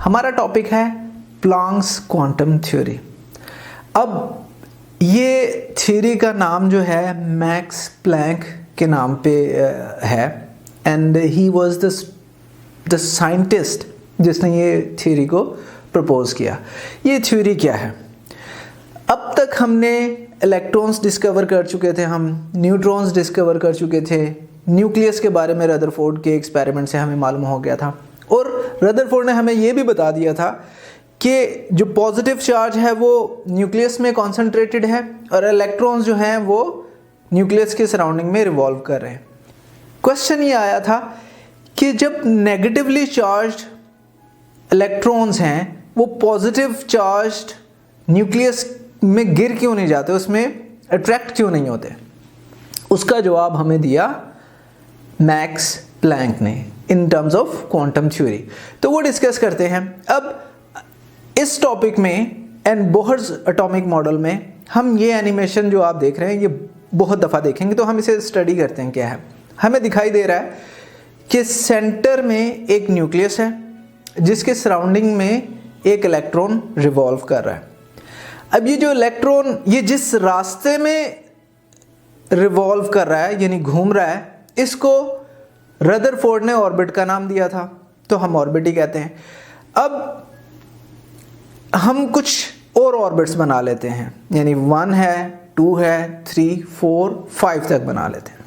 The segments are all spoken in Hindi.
हमारा टॉपिक है प्लैंक्स क्वांटम थ्योरी। अब ये थ्योरी का नाम जो है मैक्स प्लैंक के नाम पे है and he was the scientist जिसने ये थ्योरी को प्रपोज किया। ये थ्योरी क्या है? अब तक हमने इलेक्ट्रॉन्स डिस्कवर कर चुके थे, हम न्यूट्रॉन्स डिस्कवर कर चुके थे, न्यूक्लियस के बारे में रदरफोर्ड के एक्सपेरिमेंट से हमें मालूम हो गया था और रदरफोर्ड ने हमें ये भी बता दिया था कि जो पॉजिटिव चार्ज है वो न्यूक्लियस में कॉन्सेंट्रेटेड है और इलेक्ट्रॉन्स जो हैं वो न्यूक्लियस के सराउंडिंग में रिवॉल्व कर रहे हैं। क्वेश्चन ये आया था कि जब नेगेटिवली चार्ज्ड इलेक्ट्रॉन्स हैं वो पॉजिटिव चार्ज्ड न्यूक्लियस में गिर क्यों नहीं जाते, उसमें अट्रैक्ट क्यों नहीं होते? उसका जवाब हमें दिया मैक्स प्लैंक ने in terms of quantum theory. तो वो डिस्कस करते हैं। अब इस टॉपिक में एंड बोहर्स एटॉमिक मॉडल में हम ये एनिमेशन जो आप देख रहे हैं ये बहुत दफ़ा देखेंगे, तो हम इसे स्टडी करते हैं। क्या है? हमें दिखाई दे रहा है कि सेंटर में एक न्यूक्लियस है जिसके सराउंडिंग में एक इलेक्ट्रॉन रिवॉल्व कर रहा है। अब ये जो इलेक्ट्रॉन ये जिस रास्ते में रिवॉल्व कर रहा है यानी घूम रहा है, इसको रदरफोर्ड ने ऑर्बिट का नाम दिया था, तो हम ऑर्बिट ही कहते हैं। अब हम कुछ और ऑर्बिट्स बना लेते हैं, यानी 1 है, 2 है, 3, 4, 5 तक बना लेते हैं।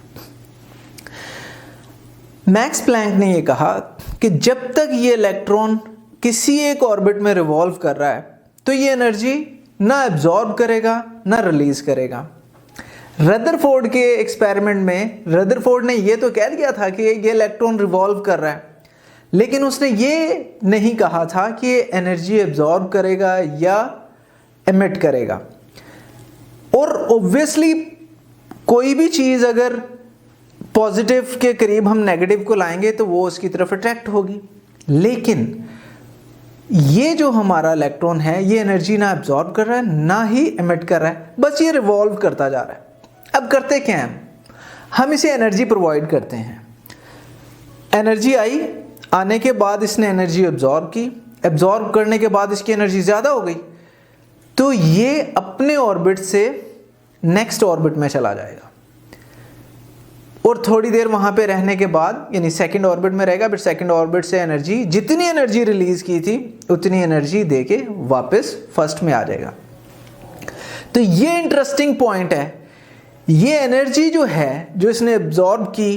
मैक्स प्लैंक ने ये कहा कि जब तक ये इलेक्ट्रॉन किसी एक ऑर्बिट में रिवॉल्व कर रहा है तो ये एनर्जी ना एब्जॉर्ब करेगा ना रिलीज करेगा। रदरफोर्ड के एक्सपेरिमेंट में रदरफोर्ड ने ये तो कह दिया था कि ये इलेक्ट्रॉन रिवॉल्व कर रहा है, लेकिन उसने ये नहीं कहा था कि ये एनर्जी एब्जॉर्ब करेगा या एमिट करेगा। और ऑब्वियसली कोई भी चीज़ अगर पॉजिटिव के करीब हम नेगेटिव को लाएंगे तो वो उसकी तरफ अट्रैक्ट होगी, लेकिन ये जो हमारा इलेक्ट्रॉन है ये एनर्जी ना एब्जॉर्ब कर रहा है ना ही एमिट कर रहा है, बस ये रिवॉल्व करता जा रहा है। अब करते क्या हैं? हम इसे एनर्जी प्रोवाइड करते हैं। एनर्जी आई, आने के बाद इसने एनर्जी एब्जॉर्ब की, एब्जॉर्ब करने के बाद इसकी एनर्जी ज़्यादा हो गई तो ये अपने ऑर्बिट से नेक्स्ट ऑर्बिट में चला जाएगा और थोड़ी देर वहाँ पे रहने के बाद यानी सेकंड ऑर्बिट में रहेगा, फिर सेकंड ऑर्बिट से एनर्जी जितनी एनर्जी रिलीज की थी उतनी एनर्जी देके वापस फर्स्ट में आ जाएगा। तो ये इंटरेस्टिंग पॉइंट है। ये एनर्जी जो है जो इसने एब्जॉर्ब की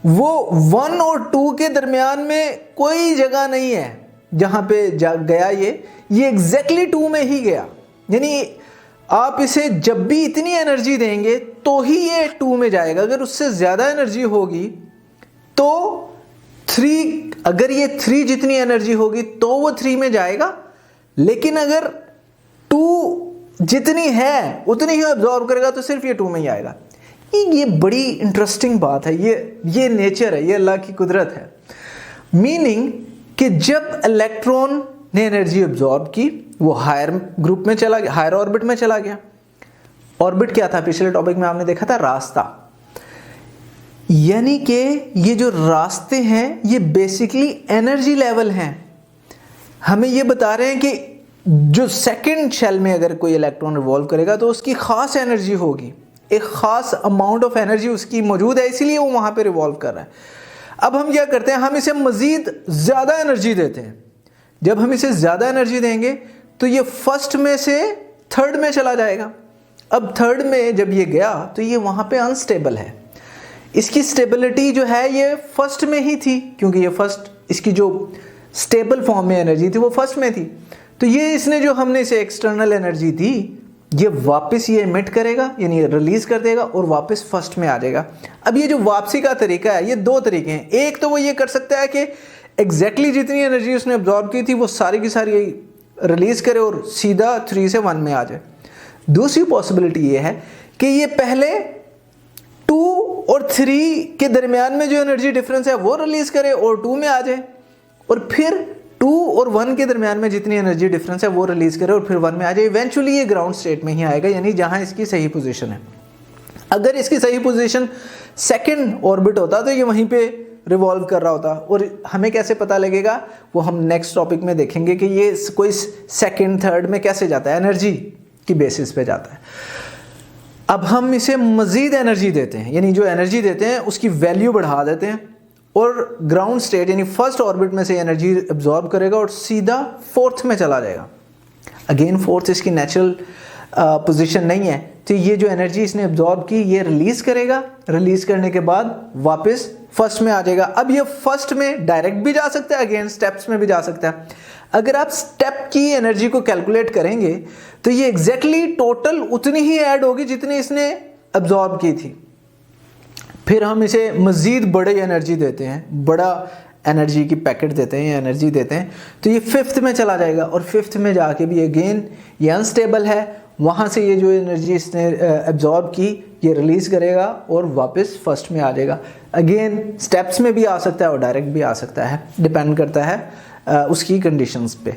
वो 1 और 2 के दरमियान में कोई जगह नहीं है जहाँ पे गया ये एग्जैक्टली 2 में ही गया। यानी आप इसे जब भी इतनी एनर्जी देंगे तो ही ये 2 में जाएगा। अगर उससे ज़्यादा एनर्जी होगी तो 3, अगर ये 3 जितनी एनर्जी होगी तो वो 3 में जाएगा, लेकिन अगर 2 जितनी है उतनी ही एब्जॉर्ब करेगा तो सिर्फ ये 2 में ही आएगा। ये बड़ी इंटरेस्टिंग बात है। ये नेचर है, ये अल्लाह की कुदरत है। मीनिंग कि जब इलेक्ट्रॉन ने एनर्जी एब्जॉर्ब की वो हायर ग्रुप में चला गया, हायर ऑर्बिट में चला गया। ऑर्बिट क्या था? पिछले टॉपिक में आपने देखा था रास्ता, यानी कि ये जो रास्ते हैं ये बेसिकली एनर्जी लेवल हैं। हमें ये बता रहे हैं कि जो सेकंड शेल में अगर कोई इलेक्ट्रॉन रिवॉल्व करेगा तो उसकी खास एनर्जी होगी, एक खास अमाउंट ऑफ एनर्जी उसकी मौजूद है, इसीलिए वो वहाँ पे रिवॉल्व कर रहा है। अब हम क्या करते हैं? हम इसे मज़ीद ज़्यादा एनर्जी देते हैं। जब हम इसे ज़्यादा एनर्जी देंगे तो ये फर्स्ट में से थर्ड में चला जाएगा। अब थर्ड में जब ये गया तो ये वहाँ पे अनस्टेबल है। इसकी स्टेबिलिटी जो है ये फर्स्ट में ही थी, क्योंकि ये फर्स्ट, इसकी जो स्टेबल फॉर्म में एनर्जी थी वो फर्स्ट में थी। तो ये इसने जो हमने इसे एक्सटर्नल एनर्जी दी ये वापस ये एमिट करेगा यानी रिलीज कर देगा और वापस फर्स्ट में आ जाएगा। अब ये जो वापसी का तरीका है ये 2 तरीके हैं। एक तो वो ये कर सकता है कि एग्जैक्टली जितनी एनर्जी उसने एब्जॉर्ब की थी वो सारी की सारी रिलीज करे और सीधा 3 से 1 में आ जाए। दूसरी पॉसिबिलिटी ये है कि ये पहले 2 और 3 के दरमियान में जो एनर्जी डिफरेंस है वो रिलीज करे और 2 में आ जाए, और फिर 2 और 1 के दरमियान में जितनी एनर्जी डिफरेंस है वो रिलीज करे और फिर 1 में आ जाए। इवेंचुअली ये ग्राउंड स्टेट में ही आएगा, यानी जहां इसकी सही पोजीशन है। अगर इसकी सही पोजीशन सेकंड ऑर्बिट होता तो ये वहीं पे रिवॉल्व कर रहा होता, और हमें कैसे पता लगेगा वो हम नेक्स्ट टॉपिक में देखेंगे कि ये कोई सेकंड थर्ड में कैसे जाता है, एनर्जी की बेसिस पे जाता है। अब हम इसे मज़ीद एनर्जी देते हैं, यानी जो एनर्जी देते हैं उसकी वैल्यू बढ़ा देते हैं, और ग्राउंड स्टेट यानी फर्स्ट ऑर्बिट में से एनर्जी एब्जॉर्ब करेगा और सीधा फोर्थ में चला जाएगा। अगेन फोर्थ इसकी नेचुरल पोजीशन नहीं है, तो ये जो एनर्जी इसने एब्जॉर्ब की ये रिलीज करेगा, रिलीज करने के बाद वापस फर्स्ट में आ जाएगा। अब ये फर्स्ट में डायरेक्ट भी जा सकता है, अगेन स्टेप्स में भी जा सकता है। अगर आप स्टेप की एनर्जी को कैलकुलेट करेंगे तो ये एग्जैक्टली टोटल उतनी ही ऐड होगी जितनी इसने एब्जॉर्ब की थी। फिर हम इसे मज़ीद बड़े एनर्जी देते हैं, बड़ा एनर्जी की पैकेट देते हैं या एनर्जी देते हैं, तो ये फिफ्थ में चला जाएगा, और फिफ्थ में जाके भी अगेन ये अनस्टेबल है, वहाँ से ये जो एनर्जी इसने एब्जॉर्ब की ये रिलीज़ करेगा और वापस फर्स्ट में आ जाएगा। अगेन स्टेप्स में भी आ सकता है और डायरेक्ट भी आ सकता है, डिपेंड करता है उसकी कंडीशंस पे।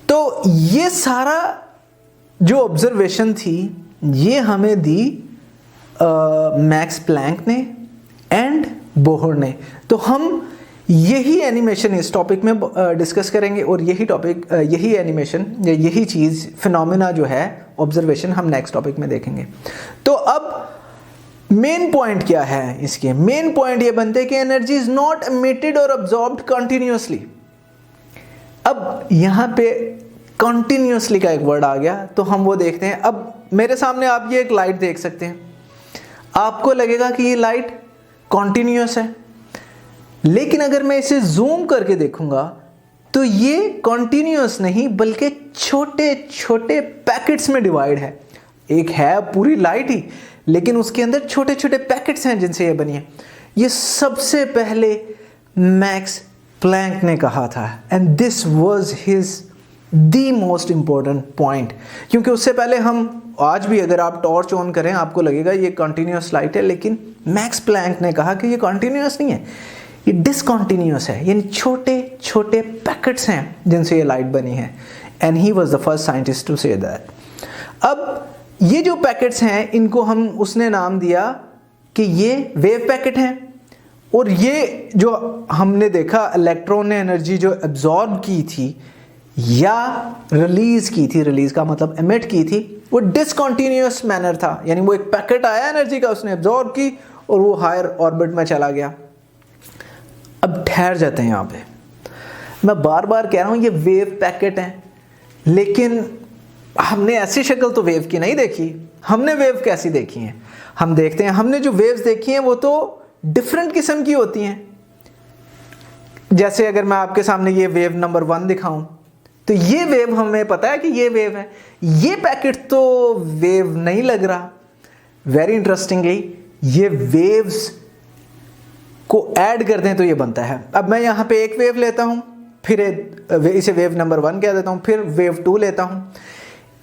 तो ये सारा जो ऑब्जर्वेशन थी ये हमें दी मैक्स प्लैंक ने एंड बोहर ने। तो हम यही एनिमेशन इस टॉपिक में डिस्कस करेंगे, और यही टॉपिक यही एनिमेशन या यही चीज़ फिनोमेना जो है ऑब्जर्वेशन हम नेक्स्ट टॉपिक में देखेंगे। तो अब मेन पॉइंट क्या है इसके? मेन पॉइंट ये बनते हैं कि एनर्जी इज नॉट एमिटेड और अब्जॉर्ब्ड कंटिन्यूअसली। अब यहाँ पे कंटिन्यूअसली का एक वर्ड आ गया, तो हम वो देखते हैं। अब मेरे सामने आप ये एक लाइट देख सकते हैं, आपको लगेगा कि ये लाइट कॉन्टिन्यूअस है, लेकिन अगर मैं इसे जूम करके देखूंगा तो ये कॉन्टिन्यूअस नहीं बल्कि छोटे छोटे पैकेट्स में डिवाइड है। एक है पूरी लाइट ही, लेकिन उसके अंदर छोटे छोटे पैकेट्स हैं जिनसे ये बनी है। ये सबसे पहले मैक्स प्लैंक ने कहा था, and this was his the most important point, क्योंकि उससे पहले हम आज भी अगर आप टॉर्च ऑन करें आपको लगेगा ये कॉन्टिन्यूअस लाइट है, लेकिन मैक्स प्लैंक ने कहा कि ये कॉन्टिन्यूअस नहीं है, ये डिसकॉन्टिन्यूअस है, यानी छोटे छोटे पैकेट्स हैं जिनसे ये लाइट बनी है। And he was the first scientist to say that. अब ये जो पैकेट्स हैं इनको हम उसने नाम दिया कि ये वेव पैकेट हैं, और ये जो हमने देखा इलेक्ट्रॉन ने एनर्जी जो एब्जॉर्ब की थी या रिलीज की थी, रिलीज का मतलब एमिट की थी, वो डिसकॉन्टिन्यूअस मैनर था, यानी वो एक पैकेट आया एनर्जी का, उसने एब्जॉर्ब की और वो हायर ऑर्बिट में चला गया। अब ठहर जाते हैं यहाँ पे, मैं बार बार कह रहा हूँ ये वेव पैकेट है, लेकिन हमने ऐसी शक्ल तो वेव की नहीं देखी। हमने वेव कैसी देखी है? हम देखते हैं हमने जो वेव्स देखी हैं वो तो डिफरेंट किस्म की होती हैं। जैसे अगर मैं आपके सामने ये वेव नंबर 1 दिखाऊं तो ये वेव हमें पता है कि ये वेव है, ये पैकेट तो वेव नहीं लग रहा। वेरी इंटरेस्टिंगली ये वेव्स को ऐड कर दें तो ये बनता है। अब मैं यहाँ पे एक वेव लेता हूँ, फिर इसे वेव नंबर 1 कह देता हूँ, फिर वेव 2 लेता हूँ।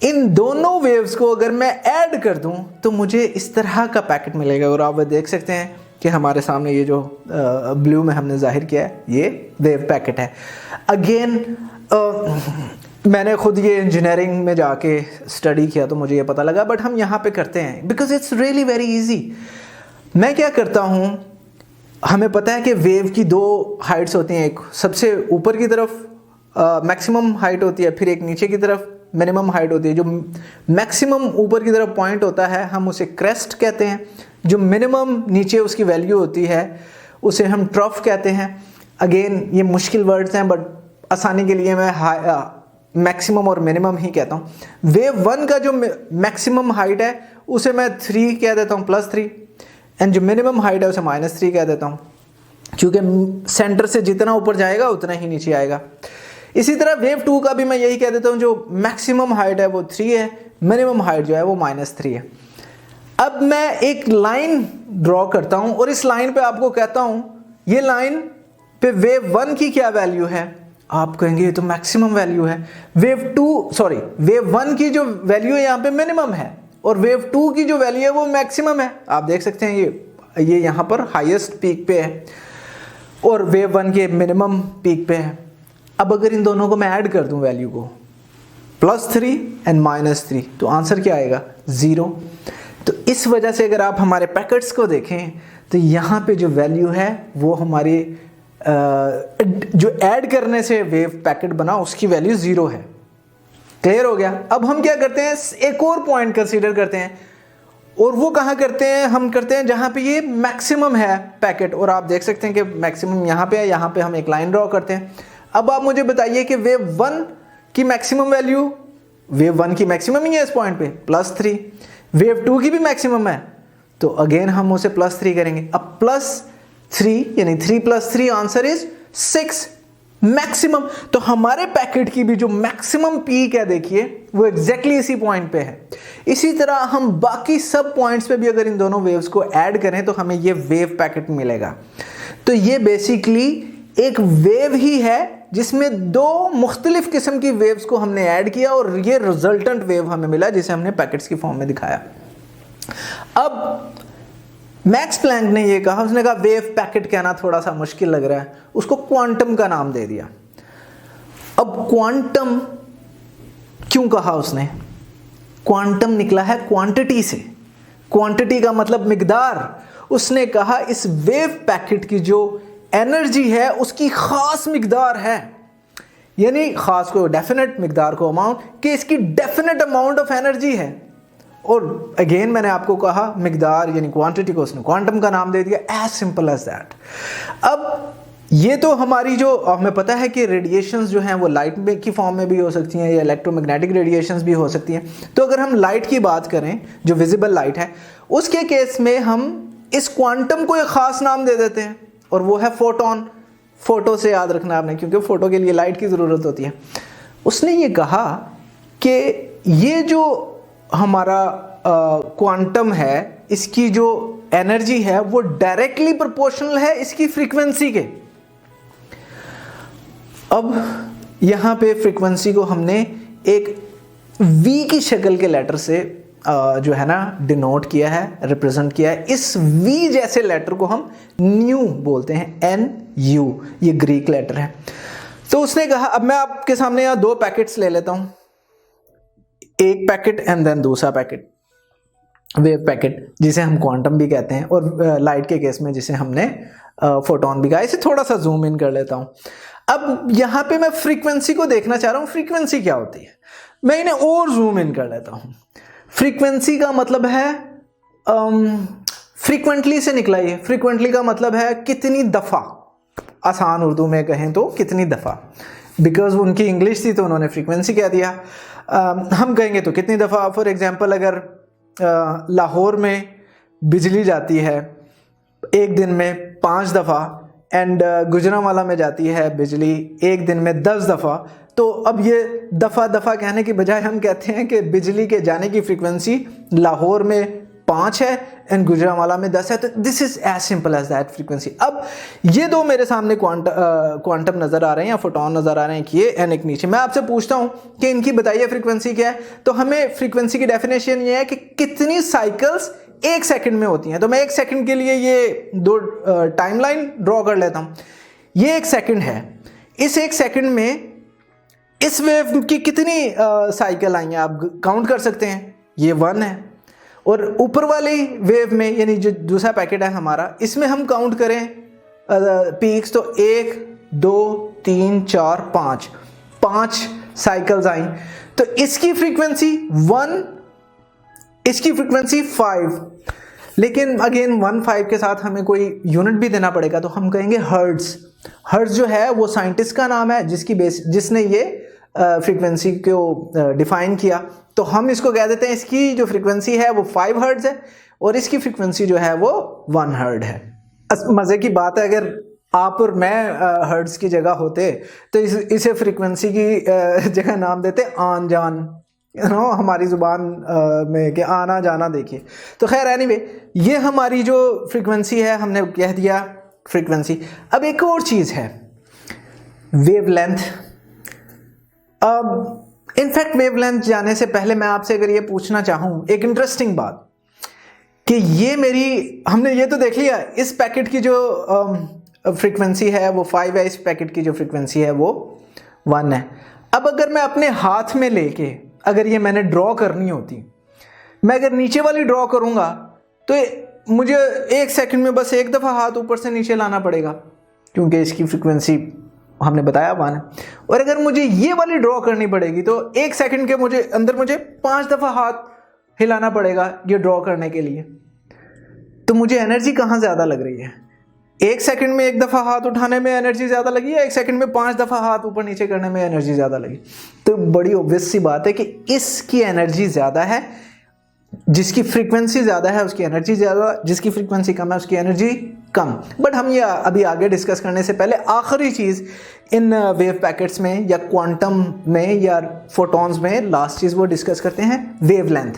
इन दोनों वेव्स को अगर मैं ऐड कर दूं तो मुझे इस तरह का पैकेट मिलेगा, और आप देख सकते हैं कि हमारे सामने ये जो ब्लू में हमने जाहिर किया है ये वेव पैकेट है। अगेन मैंने खुद ये इंजीनियरिंग में जाके स्टडी किया तो मुझे ये पता लगा, बट हम यहाँ पे करते हैं because it's really very easy. मैं क्या करता हूँ, हमें पता है कि वेव की 2 हाइट्स होती हैं, एक सबसे ऊपर की तरफ मैक्सिमम हाइट होती है, फिर एक नीचे की तरफ मिनिमम हाइट होती है। जो मैक्सिमम ऊपर की तरफ पॉइंट होता है हम उसे क्रेस्ट कहते हैं, जो मिनिमम नीचे उसकी वैल्यू होती है उसे हम ट्रफ कहते हैं। अगेन ये मुश्किल वर्ड्स हैं, बट आसानी के लिए मैं मैक्सिमम और मिनिमम ही कहता हूँ। वेव 1 का जो मैक्सिमम हाइट है उसे मैं 3 कह देता हूँ, +3, एंड जो मिनिमम हाइट है उसे -3 कह देता हूँ, क्योंकि सेंटर से जितना ऊपर जाएगा उतना ही नीचे आएगा। इसी तरह वेव 2 का भी मैं यही कह देता हूँ, जो मैक्सिमम हाइट है वो 3 है, मिनिमम हाइट जो है वो -3 है। अब मैं एक लाइन ड्रॉ करता हूँ और इस लाइन पे आपको कहता हूँ ये लाइन पे वेव 1 की क्या वैल्यू है। आप कहेंगे ये तो मैक्सिमम वैल्यू है। वेव 1 की जो वैल्यू है यहाँ पे मिनिमम है, और वेव 2 की जो वैल्यू है वो मैक्सिमम है। आप देख सकते हैं ये यहाँ पर हाईएस्ट पीक पे है और वेव 1 के मिनिमम पीक पे है। अब अगर इन दोनों को मैं ऐड कर दूं वैल्यू को, +3 एंड -3, तो आंसर क्या आएगा? 0। तो इस वजह से अगर आप हमारे पैकेट्स को देखें तो यहाँ पे जो वैल्यू है वो हमारी जो ऐड करने से वेव पैकेट बना उसकी वैल्यू 0 है। क्लियर हो गया। अब हम क्या करते हैं, एक और पॉइंट कंसीडर करते हैं, और वो कहाँ करते हैं, हम करते हैं जहाँ पे ये मैक्सिमम है पैकेट, और आप देख सकते हैं कि मैक्सिमम यहाँ पे है, यहाँ पे हम एक लाइन ड्रॉ करते हैं। अब आप मुझे बताइए कि वेव 1 की मैक्सिमम वैल्यू, वेव 1 की मैक्सिमम ही है इस पॉइंट पे +3, वेव 2 की भी मैक्सिमम है, तो अगेन हम उसे +3 करेंगे। अब +3 यानी 3 + 3 आंसर इज 6 मैक्सिमम। तो हमारे पैकेट की भी जो मैक्सिमम पीक है देखिए वो एग्जैक्टली इसी पॉइंट पे है। इसी तरह हम बाकी सब पॉइंट्स पे भी अगर इन दोनों वेव्स को ऐड करें तो हमें ये वेव पैकेट मिलेगा। तो ये बेसिकली एक वेव ही है जिसमें दो मुख्तलिफ किस्म की वेव्स को हमने ऐड किया और ये रिजल्टेंट वेव हमें मिला जिसे हमने पैकेट्स की फॉर्म में दिखाया। अब मैक्स प्लैंक ने ये कहा, उसने कहा वेव पैकेट कहना थोड़ा सा मुश्किल लग रहा है, उसको क्वांटम का नाम दे दिया। अब क्वांटम क्यों कहा उसने? क्वांटम निकला है क्वांटिटी से, क्वांटिटी का मतलब मिकदार। उसने कहा इस वेव पैकेट की जो एनर्जी है उसकी खास मिकदार है, यानी खास को डेफिनेट, मिकदार को अमाउंट, कि इसकी डेफिनेट अमाउंट ऑफ एनर्जी है। और अगेन मैंने आपको कहा मिकदार यानी क्वांटिटी को उसने क्वांटम का नाम दे दिया, एज सिंपल एज दैट। अब ये तो हमारी जो हमें पता है कि रेडिएशंस जो हैं वो लाइट में की फॉर्म में भी हो सकती हैं या इलेक्ट्रोमैग्नेटिक रेडिएशंस भी हो सकती हैं। तो अगर हम लाइट की बात करें जो विजिबल लाइट है, उसके केस में हम इस क्वांटम को एक ख़ास नाम दे देते हैं और वो है फोटोन। फोटो से याद रखना आपने, क्योंकि फोटो के लिए लाइट की ज़रूरत होती है। उसने ये कहा कि ये जो हमारा क्वांटम है इसकी जो एनर्जी है वो डायरेक्टली प्रोपोर्शनल है इसकी फ्रीक्वेंसी के। अब यहाँ पे फ्रीक्वेंसी को हमने एक V की शक्ल के लेटर से जो है ना डिनोट किया है, रिप्रेजेंट किया है। इस V जैसे लेटर को हम न्यू बोलते हैं, NU, ये ग्रीक लेटर है। तो उसने कहा, अब मैं आपके सामने यहाँ दो पैकेट्स ले लेता हूँ, एक पैकेट एंड देन दूसरा पैकेट, वेव पैकेट जिसे हम क्वांटम भी कहते हैं, और लाइट के केस में जिसे हमने फोटोन भी कहा। इसे थोड़ा सा जूम इन कर लेता हूँ। अब यहाँ पे मैं फ्रीक्वेंसी को देखना चाह रहा हूँ, फ्रीक्वेंसी क्या होती है। मैं इन्हें और जूम इन कर लेता हूँ। फ्रीक्वेंसी का मतलब है फ्रीक्वेंटली से निकला ये। फ्रीक्वेंटली का मतलब है कितनी दफ़ा, आसान उर्दू में कहें तो कितनी दफ़ा, बिकॉज उनकी इंग्लिश थी तो उन्होंने फ्रीक्वेंसी कह दिया। हम कहेंगे तो कितनी दफ़ा। फॉर एग्जांपल अगर लाहौर में बिजली जाती है एक दिन में 5 दफ़ा एंड गुजरांवाला में जाती है बिजली एक दिन में 10 दफ़ा, तो अब ये दफ़ा कहने की बजाय हम कहते हैं कि बिजली के जाने की फ्रीक्वेंसी लाहौर में 5 है एंड गुजरांवाला में 10 है। तो this is as simple as that frequency. अब ये दो मेरे सामने क्वांटम नज़र आ रहे हैं या फोटोन नज़र आ रहे हैं, कि ये एन एक नीचे। मैं आपसे पूछता हूँ कि इनकी बताइए फ्रीक्वेंसी क्या है, तो हमें फ्रीक्वेंसी की डेफिनेशन ये है कि कितनी साइकिल्स एक सेकंड में होती हैं। तो मैं एक सेकंड के लिए ये दो टाइमलाइन ड्रॉ कर लेता हूँ। ये एक सेकंड है, इस एक सेकंड में इस वेव की कितनी साइकिल आई हैं आप काउंट कर सकते हैं, ये 1 है। और ऊपर वाली वेव में यानी जो दूसरा पैकेट है हमारा, इसमें हम काउंट करें पीक्स तो 1 2 3 4 5 साइकिल्स आई। तो इसकी फ्रीक्वेंसी 1, इसकी फ्रीक्वेंसी 5। लेकिन अगेन 1-5 के साथ हमें कोई यूनिट भी देना पड़ेगा, तो हम कहेंगे हर्ट्ज। हर्ट्ज जो है वो साइंटिस्ट का नाम है जिसने ये फ्रीक्वेंसी को डिफाइन किया। तो हम इसको कह देते हैं, इसकी जो फ्रीक्वेंसी है वो 5 हर्ट्ज है और इसकी फ्रीक्वेंसी जो है वो 1 हर्ट्ज है। मज़े की बात है, अगर आप और मैं हर्ट्ज की जगह होते तो इसे फ्रीक्वेंसी की जगह नाम देते आन जान, हमारी ज़ुबान में कि आना जाना देखिए। तो खैर एनीवे, ये हमारी जो फ्रीक्वेंसी है हमने कह दिया फ्रीक्वेंसी। अब एक और चीज़ है वेवलेंथ। अब इनफैक्ट वेवलेंथ जाने से पहले मैं आपसे अगर ये पूछना चाहूँ एक इंटरेस्टिंग बात, कि ये मेरी, हमने ये तो देख लिया इस पैकेट की जो फ्रीक्वेंसी है वो 5 है, इस पैकेट की जो फ्रीक्वेंसी है वो 1 है। अब अगर मैं अपने हाथ में लेके अगर ये मैंने ड्रॉ करनी होती मैं अगर नीचे वाली ड्रॉ करूंगा तो मुझे 1 सेकंड में बस एक दफ़ा हाथ ऊपर से नीचे लाना पड़ेगा, क्योंकि इसकी फ्रीक्वेंसी हमने बताया 1 है। और अगर मुझे ये वाली ड्रॉ करनी पड़ेगी तो 1 सेकंड के मुझे 5 दफ़ा हाथ हिलाना पड़ेगा ये ड्रॉ करने के लिए। तो मुझे एनर्जी कहाँ ज़्यादा लग रही है? 1 सेकंड में 1 दफ़ा हाथ उठाने में एनर्जी ज़्यादा लगी या 1 सेकंड में 5 दफ़ा हाथ ऊपर नीचे करने में एनर्जी ज़्यादा लगी? तो बड़ी ऑब्वियस सी बात है कि इसकी एनर्जी ज़्यादा है, जिसकी फ्रीक्वेंसी ज़्यादा है उसकी एनर्जी ज़्यादा, जिसकी फ्रीक्वेंसी कम है उसकी एनर्जी कम। बट हम ये अभी आगे डिस्कस करने से पहले आखिरी चीज़ इन वेव पैकेट्स में या क्वांटम में या फोटॉन्स में लास्ट चीज़ वो डिस्कस करते हैं वेवलेंथ।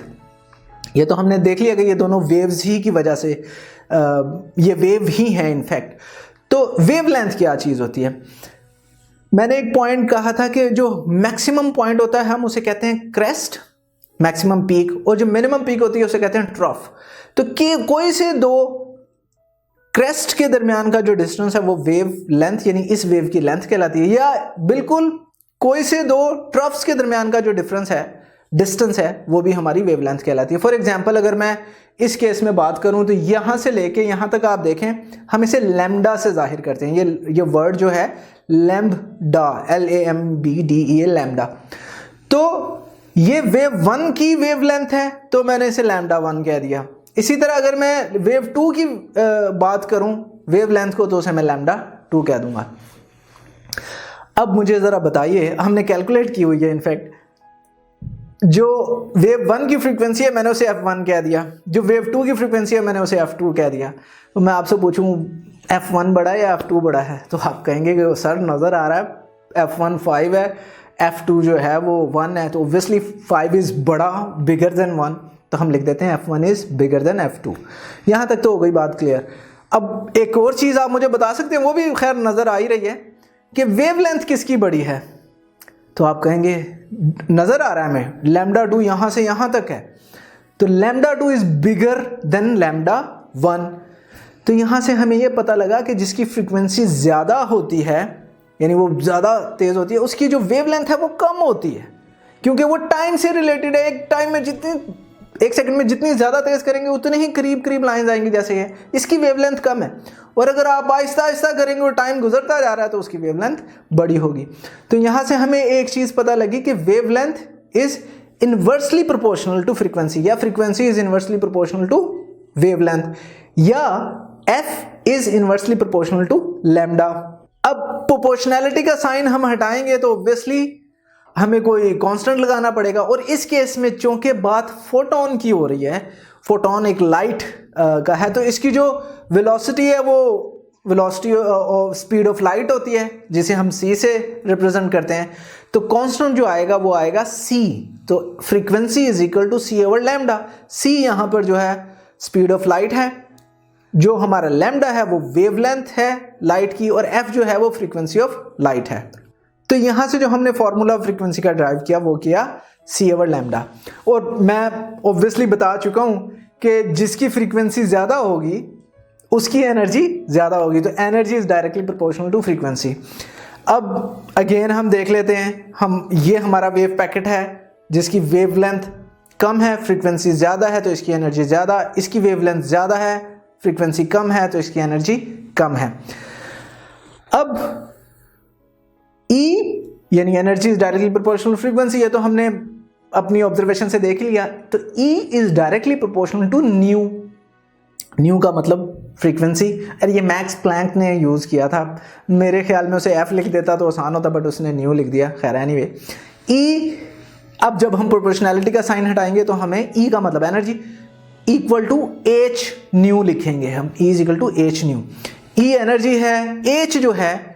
ये तो हमने देख लिया कि ये दोनों वेव्स ही की वजह से ये वेव ही है इनफैक्ट। तो वेवलेंथ क्या चीज़ होती है? मैंने एक पॉइंट कहा था कि जो मैक्सिमम पॉइंट होता है हम उसे कहते हैं क्रेस्ट, मैक्सिमम पीक, और जो मिनिमम पीक होती है उसे कहते हैं ट्रफ। तो कोई से दो क्रेस्ट के दरमियान का जो डिस्टेंस है वो वेव लेंथ यानी इस वेव की लेंथ कहलाती है, या बिल्कुल कोई से दो ट्रफ्स के दरमियान का जो डिस्टेंस है वो भी हमारी वेवलेंथ कहलाती है। फॉर एग्जांपल अगर मैं इस केस में बात करूं तो यहां से लेके यहां तक आप देखें हम इसे लैम्डा से जाहिर करते हैं। ये वर्ड जो है लैम्बडा, LAMBDA लैम्डा। तो ये वेव 1 की वेवलेंथ है तो मैंने इसे लैम्डा 1 कह दिया। इसी तरह अगर मैं वेव 2 की बात करूं वेवलेंथ को तो उसे मैं लैम्डा 2 कह दूंगा। अब मुझे ज़रा बताइए, हमने कैलकुलेट की हुई है इनफैक्ट, जो वेव 1 की फ्रीक्वेंसी है मैंने उसे F1 कह दिया, जो वेव 2 की फ्रीक्वेंसी है मैंने उसे F2 कह दिया। तो मैं आपसे पूछूं F1 बड़ा है या F2 बड़ा है, तो आप कहेंगे कि सर नज़र आ रहा है F1 5 है, F2 जो है वो 1 है, तो ऑब्वियसली 5 इज़ बड़ा, बिगर देन 1, तो हम लिख देते हैं F1 is bigger than F2। यहाँ तक तो हो गई बात क्लियर। अब एक और चीज़ आप मुझे बता सकते हैं, वो भी खैर नज़र आ ही रही है कि वेवलेंथ किसकी बड़ी है। तो आप कहेंगे नज़र आ रहा है हमें लैम्डा 2 यहाँ से यहाँ तक है, तो lambda 2 is bigger than lambda 1। तो यहाँ से हमें ये पता लगा कि जिसकी फ्रीक्वेंसी ज़्यादा होती है यानी वो ज़्यादा तेज़ होती है उसकी जो वेवलेंथ है वो कम होती है, क्योंकि वो टाइम से रिलेटेड है। एक सेकंड में जितनी ज़्यादा तेज़ करेंगे उतने ही करीब करीब लाइंस आएंगी जैसे ये, इसकी वेवलेंथ कम है। और अगर आप आहिस्ता आहिस्ता करेंगे और टाइम गुजरता जा रहा है तो उसकी वेवलेंथ बड़ी होगी। तो यहाँ से हमें एक चीज़ पता लगी कि wavelength is inversely proportional to frequency, या frequency is inversely proportional to wavelength, या F is inversely proportional to lambda. अब प्रोपोर्शनैलिटी का साइन हम हटाएंगे तो ऑब्वियसली हमें कोई कांस्टेंट लगाना पड़ेगा, और इस केस में चूंकि बात फोटोन की हो रही है, फोटोन एक लाइट का है, तो इसकी जो वेलोसिटी है वो वेलोसिटी स्पीड ऑफ लाइट होती है जिसे हम c से रिप्रेजेंट करते हैं। तो कांस्टेंट जो आएगा वो आएगा c। तो frequency is equal to c over lambda. c यहाँ पर जो है स्पीड ऑफ लाइट है, जो हमारा लैम्डा है वो वेवलेंथ है लाइट की, और f जो है वो फ्रीक्वेंसी ऑफ लाइट है। तो यहाँ से जो हमने फॉर्मूला फ्रीक्वेंसी का ड्राइव किया वो किया c ओवर लैम्डा। और मैं ऑब्वियसली बता चुका हूँ कि जिसकी फ्रीक्वेंसी ज़्यादा होगी उसकी एनर्जी ज़्यादा होगी, तो energy is directly proportional to frequency. अब अगेन हम देख लेते हैं, ये हमारा वेव पैकेट है जिसकी वेवलेंथ कम है, फ्रीक्वेंसी ज़्यादा है तो इसकी एनर्जी ज़्यादा, इसकी वेवलेंथ ज़्यादा है, फ्रीक्वेंसी कम है तो इसकी एनर्जी कम है। अब E यानी energy is directly proportional frequency, है तो हमने अपनी ऑब्जर्वेशन से देख लिया। तो E is directly proportional to nu. Nu का मतलब फ्रीक्वेंसी। अरे ये मैक्स प्लैंक ने यूज़ किया था, मेरे ख्याल में उसे F लिख देता तो आसान होता, बट उसने न्यू लिख दिया। खैर एनीवे, E अब जब हम प्रोपोर्शनैलिटी का साइन हटाएंगे तो हमें E का मतलब energy equal to H nu लिखेंगे हम। E is equal to H nu. E energy है, H जो है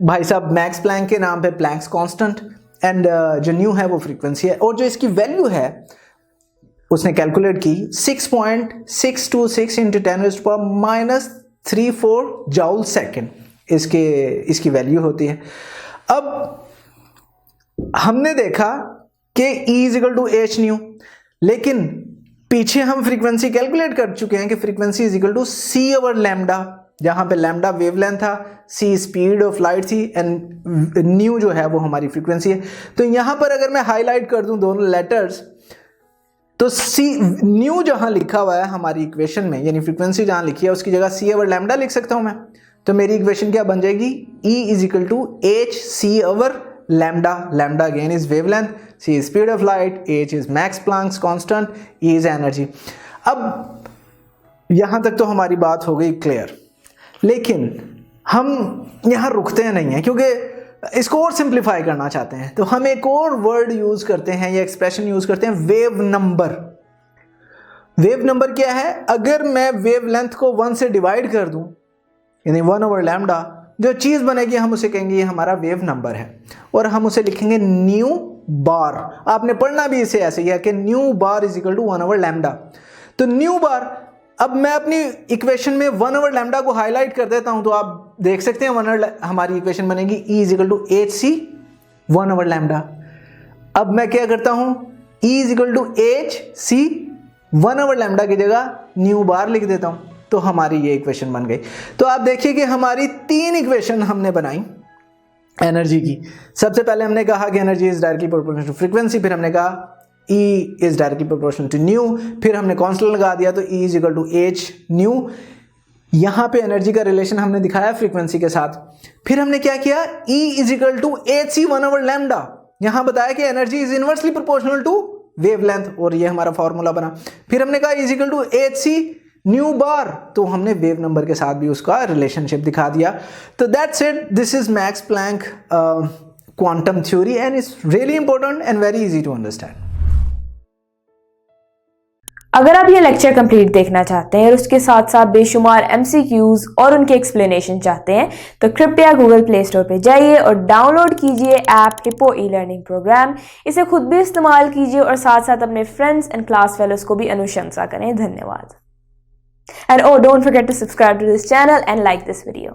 भाई साहब मैक्स प्लैंक के नाम पे प्लैंक्स कांस्टेंट, एंड जो न्यू है वो फ्रीक्वेंसी है, और जो इसकी वैल्यू है उसने कैलकुलेट की 6.626 इंटू 10⁻³ जूल सेकेंड इसकी वैल्यू होती है। अब हमने देखा कि E is equal to H nu, लेकिन पीछे हम फ्रीक्वेंसी कैलकुलेट कर चुके हैं कि frequency is equal to c over lambda, जहां पे लैम्डा वेवलेंथ था, c स्पीड ऑफ लाइट थी, एंड न्यू जो है वो हमारी फ्रीक्वेंसी है। तो यहां पर अगर मैं हाईलाइट कर दूं दोनों लेटर्स, तो सी न्यू जहां लिखा हुआ है हमारी इक्वेशन में, यानी फ्रीक्वेंसी जहां लिखी है उसकी जगह सी ओवर लैम्डा लिख सकता हूं मैं। तो मेरी इक्वेशन क्या बन जाएगी, E is equal to H C over lambda. Lambda again is wavelength, C is speed of light, H is Max Planck's constant, E is energy. अब यहां तक तो हमारी बात हो गई क्लियर, लेकिन हम यहां रुकते नहीं हैं क्योंकि इसको और सिंप्लीफाई करना चाहते हैं। तो हम एक और वर्ड यूज करते हैं या एक्सप्रेशन यूज करते हैं, वेव नंबर। वेव नंबर क्या है, अगर मैं वेव लेंथ को 1 से डिवाइड कर दूं, यानी 1 ओवर लैम्डा, जो चीज बनेगी हम उसे कहेंगे ये हमारा वेव नंबर है, और हम उसे लिखेंगे न्यू बार। आपने पढ़ना भी इसे ऐसे ही है कि nu bar is equal to 1 over lambda. तो न्यू बार, अब मैं अपनी इक्वेशन में 1 ओवर लैम्डा को हाईलाइट कर देता हूं, तो आप देख सकते हैं हमारी इक्वेशन बनेगी E is equal to H C 1 over lambda. अब मैं क्या करता हूं, E is equal to H C 1 over lambda की जगह न्यू बार लिख देता हूं, तो हमारी ये इक्वेशन बन गई। तो आप देखिए कि हमारी 3 इक्वेशन हमने बनाई एनर्जी की। सबसे पहले हमने कहा कि energy is directly proportional to frequency, फिर हमने कहा E is directly proportional to nu, फिर हमने कांस्टेंट लगा दिया तो E is equal to H nu. यहां पे एनर्जी का रिलेशन हमने दिखाया फ्रीक्वेंसी के साथ। फिर हमने क्या किया, E is equal to H C 1 over lambda. यहां बताया कि energy is inversely proportional to wavelength, और ये हमारा फॉर्मूला बना। फिर हमने कहा is equal to H C nu bar, तो हमने वेव नंबर के साथ भी उसका रिलेशनशिप दिखा दिया। तो that's it, this is Max Planck quantum theory and it's really important and very easy to understand. अगर आप ये लेक्चर कंप्लीट देखना चाहते हैं और उसके साथ साथ बेशुमार MCQs और उनके एक्सप्लेनेशन चाहते हैं, तो कृपया गूगल प्ले स्टोर पे जाइए और डाउनलोड कीजिए ऐप हिप्पो ई-लर्निंग प्रोग्राम। इसे खुद भी इस्तेमाल कीजिए और साथ साथ अपने फ्रेंड्स एंड क्लास फेलोज को भी अनुशंसा करें। धन्यवाद। And oh, don't forget to subscribe to this channel and like this video.